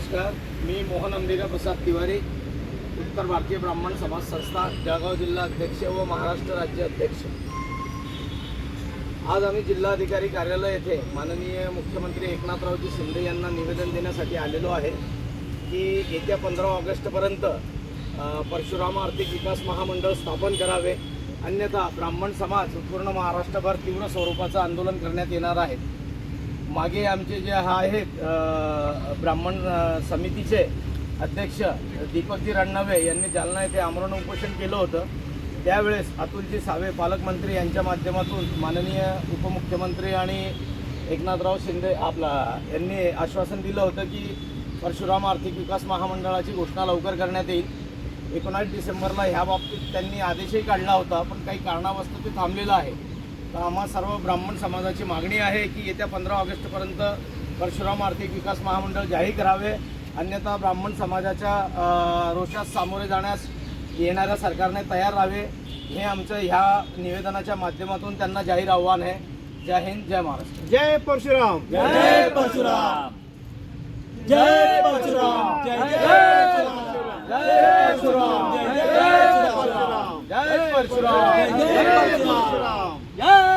नमस्कार, मी मोहन अंबिका प्रसाद तिवारी, उत्तर भारतीय ब्राह्मण समाज संस्था जळगाव जिल्हा अध्यक्ष व महाराष्ट्र राज्य अध्यक्ष। आज आम्ही जिल्हाधिकारी कार्यालय येथे माननीय मुख्यमंत्री एकनाथरावजी शिंदे यांना निवेदन देण्यासाठी आलेलो आहे की येत्या 15 ऑगस्टपर्यंत परशुराम आर्थिक विकास महामंडळ स्थापन करावे, अन्यथा ब्राह्मण समाज पूर्ण महाराष्ट्रभर तीव्र स्वरूपाचं आंदोलन करण्यात येणार आहे। मागे आमचे जे आहेत ब्राह्मण समितीचे अध्यक्ष दीपकजी रणनवे यांनी जालना येथे आमरण उपोषण केलं होतं। त्यावेळेस अतुलजी सावे पालकमंत्री यांच्या माध्यमातून माननीय उपमुख्यमंत्री आणि एकनाथराव शिंदे यांनी आश्वासन दिलं होतं की परशुराम आर्थिक विकास महामंडळाची घोषणा लवकर करण्यात येईल। 19 डिसेंबरला ह्या बाबतीत त्यांनी आदेशही काढला होता, पण काही कारणावस्तव ते थांबलेलं आहे। तर आम्हा सर्व ब्राह्मण समाजाची मागणी आहे की येत्या 15 ऑगस्टपर्यंत परशुराम आर्थिक विकास महामंडळ जाहीर करावे, अन्यथा ब्राह्मण समाजाच्या रोषास सामोरे जाण्यास येणाऱ्या सरकारने तयार राहावे, हे आमचं ह्या निवेदनाच्या माध्यमातून त्यांना जाहीर आव्हान आहे। जय हिंद, जय महाराष्ट्र। जय परशुराम, जय परशुराम, जय परशुराम, जय परशुराम, जय परशुराम, जय परशुराम, जय परशुराम, जय परशुराम, जय